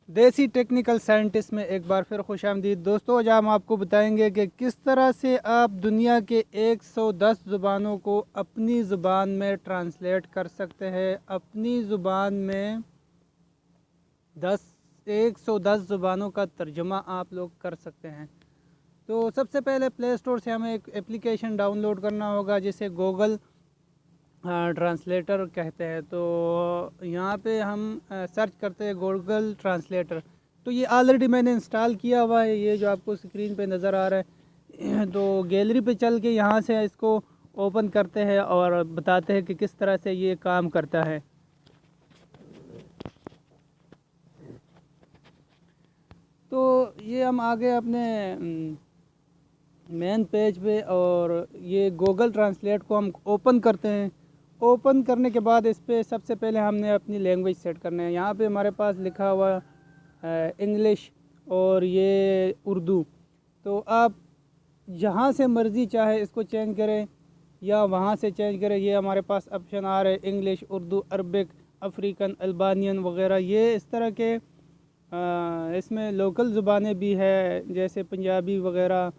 देसी technical scientist में एक बार फिर खुशामदीद दोस्तों। आज हम आपको बताएंगे कि किस तरह से आप दुनिया के 110 ज़ुबानों को अपनी ज़ुबान में ट्रांसलेट कर सकते हैं। अपनी ज़ुबान में 110 ज़ुबानों का तर्जुमा आप लोग कर सकते हैं। तो सबसे पहले प्ले स्टोर से हमें एक एप्लीकेशन डाउनलोड करना होगा जिसे गूगल ट्रांसलेटर कहते हैं। तो यहाँ पे हम सर्च करते हैं गूगल ट्रांसलेटर। तो ये ऑलरेडी मैंने इंस्टॉल किया हुआ है, ये जो आपको स्क्रीन पे नज़र आ रहा है। तो गैलरी पे चल के यहाँ से इसको ओपन करते हैं और बताते हैं कि किस तरह से ये काम करता है। तो ये हम आ गए अपने मेन पेज पे और ये गूगल ट्रांसलेट को हम ओपन करते हैं। ओपन करने के बाद इस पर सबसे पहले हमने अपनी लैंग्वेज सेट करना है। यहाँ पे हमारे पास लिखा हुआ इंग्लिश और ये उर्दू। तो आप जहाँ से मर्ज़ी चाहे इसको चेंज करें या वहाँ से चेंज करें। ये हमारे पास ऑप्शन आ रहे हैं English, Urdu, Arabic, African, Albanian वगैरह। ये इस तरह के इसमें लोकल ज़ुबानें भी है जैसे पंजाबी वगैरह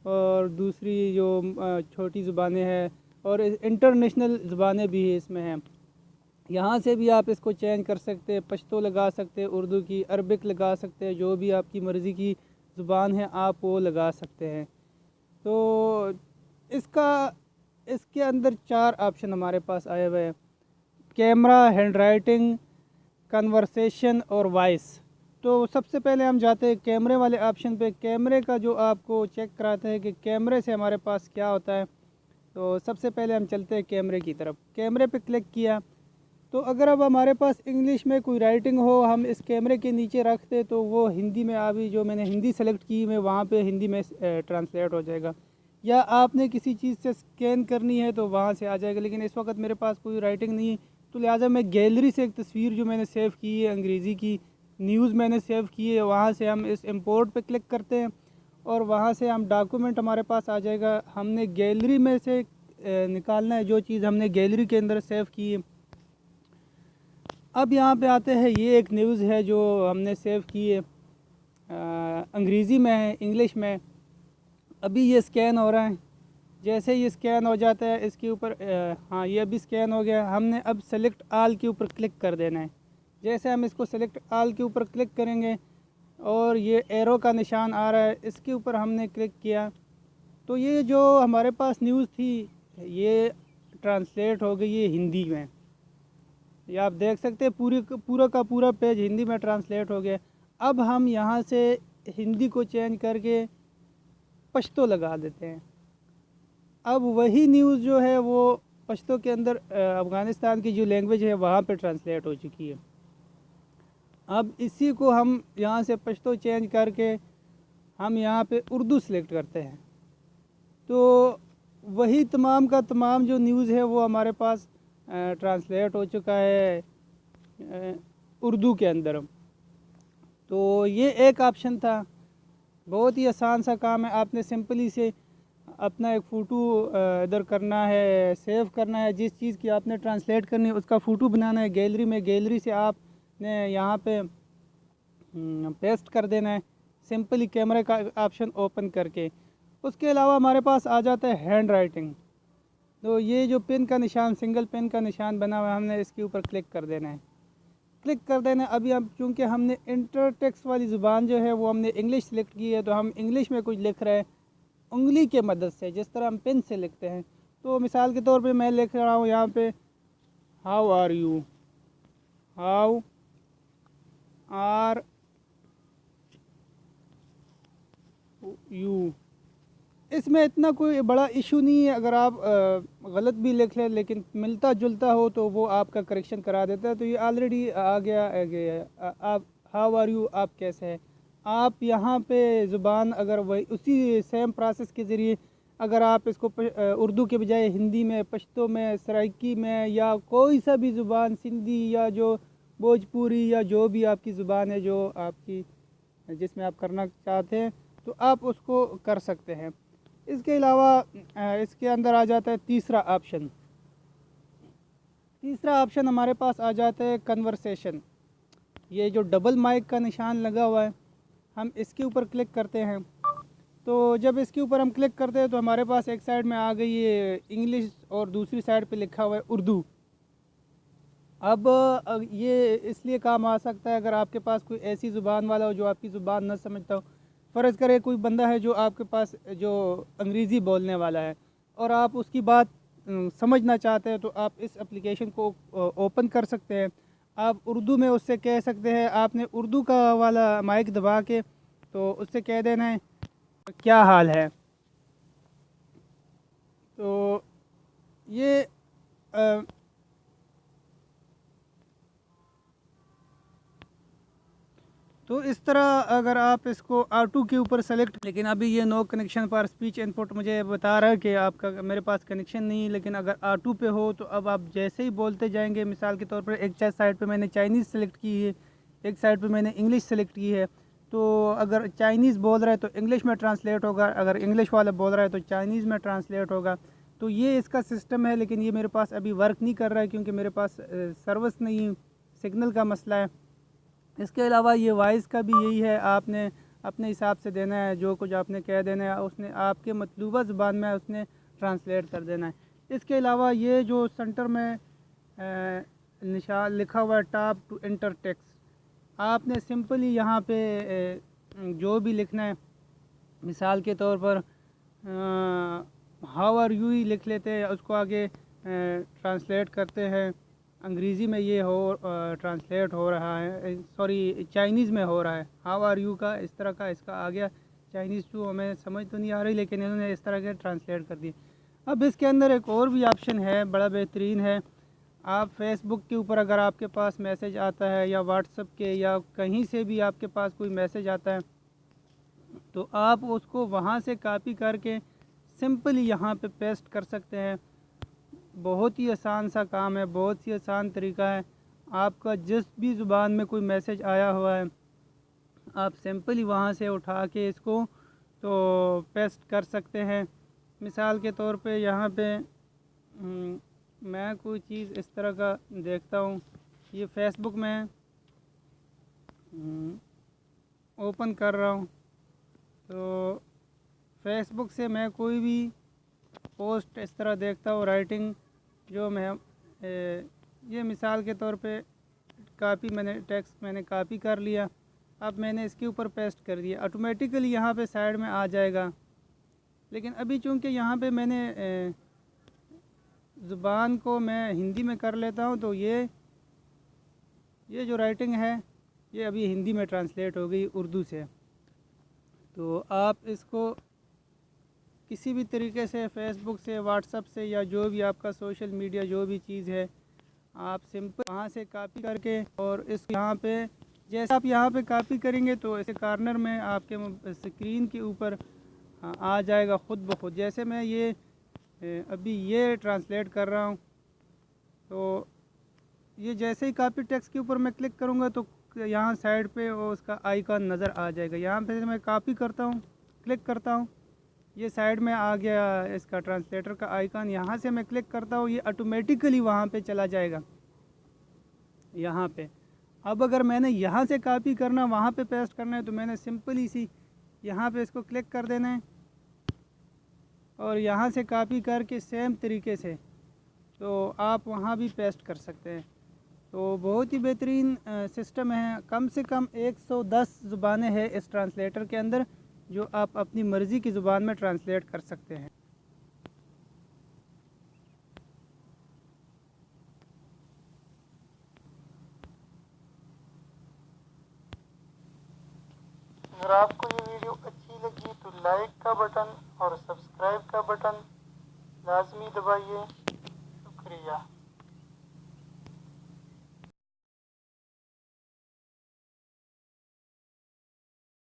और दूसरी जो छोटी ज़ुबानें हैं और इंटरनेशनल ज़ुबानें भी इसमें हैं। यहाँ से भी आप इसको चेंज कर सकते हैं, पश्तो लगा सकते हैं, उर्दू की, अरबिक लगा सकते हैं, जो भी आपकी मर्ज़ी की ज़ुबान है आप वो लगा सकते हैं। तो इसके अंदर 4 ऑप्शन हमारे पास आए हुए हैं: कैमरा, हैंड राइटिंग, कन्वर्सेशन और वॉइस। तो सबसे पहले हम जाते हैं कैमरे वाले ऑप्शन पे। कैमरे का जो आपको चेक कराता है कि कैमरे से हमारे पास क्या होता है। तो सबसे पहले हम चलते हैं कैमरे की तरफ। कैमरे पे क्लिक किया तो अगर अब हमारे पास इंग्लिश में कोई राइटिंग हो, हम इस कैमरे के नीचे रखते तो वो हिंदी में अभी जो मैंने हिंदी सेलेक्ट की मैं वहाँ पे हिंदी में ट्रांसलेट हो जाएगा। या आपने किसी चीज़ से स्कैन करनी है तो वहाँ से आ जाएगा। लेकिन इस वक्त मेरे पास कोई राइटिंग नहीं है तो लिहाजा मैं गैलरी से एक तस्वीर जो मैंने सेव की है, अंग्रेज़ी की न्यूज़ मैंने सेव की है, वहाँ से हम इस इंपोर्ट पे क्लिक करते हैं और वहाँ से हम डॉक्यूमेंट हमारे पास आ जाएगा। हमने गैलरी में से निकालना है जो चीज़ हमने गैलरी के अंदर सेव की है। अब यहाँ पे आते हैं, ये एक न्यूज़ है जो हमने सेव की है, अंग्रेज़ी में है, इंग्लिश में। अभी ये स्कैन हो रहा है। जैसे ये स्कैन हो जाता है इसके ऊपर हाँ ये अभी स्कैन हो गया। हमने अब सेलेक्ट आल के ऊपर क्लिक कर देना है। जैसे हम इसको सेलेक्ट आल के ऊपर क्लिक करेंगे और ये एरो का निशान आ रहा है, इसके ऊपर हमने क्लिक किया तो ये जो हमारे पास न्यूज़ थी ये ट्रांसलेट हो गई है हिंदी में। ये आप देख सकते हैं पूरा का पूरा पेज हिंदी में ट्रांसलेट हो गया। अब हम यहाँ से हिंदी को चेंज करके पश्तो लगा देते हैं। अब वही न्यूज़ जो है वो पश्तो के अंदर अफ़गानिस्तान की जो लैंग्वेज है वहाँ पे ट्रांसलेट हो चुकी है। अब इसी को हम यहाँ से पश्तो चेंज करके हम यहाँ पे उर्दू सेलेक्ट करते हैं तो वही तमाम का तमाम जो न्यूज़ है वो हमारे पास ट्रांसलेट हो चुका है उर्दू के अंदर। तो ये एक ऑप्शन था। बहुत ही आसान सा काम है। आपने सिंपली से अपना एक फ़ोटो इधर करना है, सेव करना है, जिस चीज़ की आपने ट्रांसलेट करनी है उसका फ़ोटो बनाना है गैलरी में। गैलरी से आपने यहाँ पे पेस्ट कर देना है सिंपली कैमरे का ऑप्शन ओपन करके। उसके अलावा हमारे पास आ जाता है हैंड राइटिंग। तो ये जो पेन का निशान, सिंगल पेन का निशान बना हुआ है, हमने इसके ऊपर क्लिक कर देना है। क्लिक कर देना है। अभी हम चूँकि हमने इंटर टेक्स्ट वाली ज़ुबान जो है वो हमने इंग्लिश सेलेक्ट की है तो हम इंग्लिश में कुछ लिख रहे हैं उंगली के मदद से, जिस तरह हम पेन से लिखते हैं। तो मिसाल के तौर पे मैं लिख रहा हूँ यहाँ पे how are you, how are you. इसमें इतना कोई बड़ा इशू नहीं है, अगर आप गलत भी लिख लें लेकिन मिलता जुलता हो तो वो आपका करेक्शन करा देता है। तो ये ऑलरेडी आ गया। आप हाउ आर यू, आप कैसे हैं। आप यहाँ पे ज़ुबान अगर वही उसी सेम प्रोसेस के ज़रिए अगर आप इसको उर्दू के बजाय हिंदी में, पश्तो में, सराइकी में या कोई सा भी ज़ुबान, सिंधी या जो भोजपुरी या जो भी आपकी ज़ुबान है जो आपकी जिसमें आप करना चाहते हैं तो आप उसको कर सकते हैं। इसके अलावा इसके अंदर आ जाता है तीसरा ऑप्शन। तीसरा ऑप्शन हमारे पास आ जाता है कन्वर्सेशन। ये जो डबल माइक का निशान लगा हुआ है, हम इसके ऊपर क्लिक करते हैं। तो जब इसके ऊपर हम क्लिक करते हैं तो हमारे पास एक साइड में आ गई है इंग्लिश और दूसरी साइड पे लिखा हुआ है उर्दू। अब ये इसलिए काम आ सकता है अगर आपके पास कोई ऐसी ज़ुबान वाला हो जो आपकी ज़ुबान न समझता हो। फ़र्ज़ करें कोई बंदा है जो आपके पास जो अंग्रेज़ी बोलने वाला है और आप उसकी बात समझना चाहते हैं, तो आप इस एप्लीकेशन को ओपन कर सकते हैं। आप उर्दू में उससे कह सकते हैं, आपने उर्दू का वाला माइक दबा के तो उससे कह देना है क्या हाल है। तो ये अ, तो इस तरह अगर आप इसको R2 के ऊपर सेलेक्ट, लेकिन अभी ये नो कनेक्शन पर स्पीच इनपुट मुझे बता रहा है कि आपका मेरे पास कनेक्शन नहीं है। लेकिन अगर R2 पे हो तो अब आप जैसे ही बोलते जाएंगे, मिसाल के तौर पर एक साइड पे मैंने चाइनीज़ सेलेक्ट की है, एक साइड पे मैंने इंग्लिश सेलेक्ट की है, तो अगर चाइनीज़ बोल रहा है तो इंग्लिश में ट्रांसलेट होगा, अगर इंग्लिश वाला बोल रहा है तो चाइनीज़ में ट्रांसलेट होगा। तो ये इसका सिस्टम है, लेकिन ये मेरे पास अभी वर्क नहीं कर रहा है क्योंकि मेरे पास सर्विस नहीं, सिग्नल का मसला है। इसके अलावा ये वॉइस का भी यही है, आपने अपने हिसाब से देना है, जो कुछ आपने कह देना है उसने आपके मतलूबा ज़ुबान में उसने ट्रांसलेट कर देना है। इसके अलावा ये जो सेंटर में निशान लिखा हुआ है टॉप टू इंटर टेक्स्ट, आपने सिंपली यहाँ पे जो भी लिखना है, मिसाल के तौर पर हाउ आर यू ही लिख लेते हैं, उसको आगे ट्रांसलेट करते हैं। अंग्रेज़ी में ये हो ट्रांसलेट हो रहा है, सॉरी चाइनीज़ में हो रहा है हाउ आर यू का, इस तरह का इसका आ गया। चाइनीज़ टू हमें समझ तो नहीं आ रही, लेकिन इन्होंने इस तरह के ट्रांसलेट कर दिए। अब इसके अंदर एक और भी ऑप्शन है, बड़ा बेहतरीन है। आप फेसबुक के ऊपर अगर आपके पास मैसेज आता है या व्हाट्सएप के या कहीं से भी आपके पास कोई मैसेज आता है, तो आप उसको वहाँ से कॉपी करके सिंपली यहाँ पे पेस्ट कर सकते हैं। बहुत ही आसान सा काम है, बहुत ही आसान तरीका है। आपका जिस भी ज़ुबान में कोई मैसेज आया हुआ है, आप सिंपली वहाँ से उठा के इसको तो पेस्ट कर सकते हैं। मिसाल के तौर पे यहाँ पे मैं कोई चीज़ इस तरह का देखता हूँ, ये फेसबुक में ओपन कर रहा हूँ, तो फेसबुक से मैं कोई भी पोस्ट इस तरह देखता हूँ, राइटिंग जो मैं ये मिसाल के तौर पे कापी, मैंने टेक्स्ट मैंने कापी कर लिया, अब मैंने इसके ऊपर पेस्ट कर दिया, ऑटोमेटिकली यहाँ पे साइड में आ जाएगा। लेकिन अभी चूँकि यहाँ पे मैंने ज़ुबान को मैं हिंदी में कर लेता हूँ, तो ये जो राइटिंग है ये अभी हिंदी में ट्रांसलेट हो गई उर्दू से। तो आप इसको किसी भी तरीके से फेसबुक से, व्हाट्सएप से या जो भी आपका सोशल मीडिया जो भी चीज़ है, आप सिंपल वहाँ से कॉपी करके और इस यहाँ पे जैसे आप यहाँ पे कॉपी करेंगे तो ऐसे कॉर्नर में आपके स्क्रीन के ऊपर आ जाएगा खुद ब खुद। जैसे मैं ये अभी ये ट्रांसलेट कर रहा हूँ, तो ये जैसे ही कॉपी टेक्स्ट के ऊपर मैं क्लिक करूँगा तो यहाँ साइड पे वो उसका आइकॉन नज़र आ जाएगा। यहाँ पे मैं कॉपी करता हूँ, क्लिक करता हूँ, ये साइड में आ गया इसका ट्रांसलेटर का आइकॉन। यहाँ से मैं क्लिक करता हूँ, ये ऑटोमेटिकली वहाँ पे चला जाएगा यहाँ पे। अब अगर मैंने यहाँ से कॉपी करना, वहाँ पे पेस्ट करना है, तो मैंने सिंपली सी यहाँ पे इसको क्लिक कर देना है और यहाँ से कॉपी करके सेम तरीके से तो आप वहाँ भी पेस्ट कर सकते हैं। तो बहुत ही बेहतरीन सिस्टम है। कम से कम 110 ज़ुबानें हैं इस ट्रांसलेटर के अंदर, जो आप अपनी मर्ज़ी की ज़ुबान में ट्रांसलेट कर सकते हैं। अगर आपको ये वीडियो अच्छी लगी तो लाइक का बटन और सब्सक्राइब का बटन लाजमी दबाइए। शुक्रिया।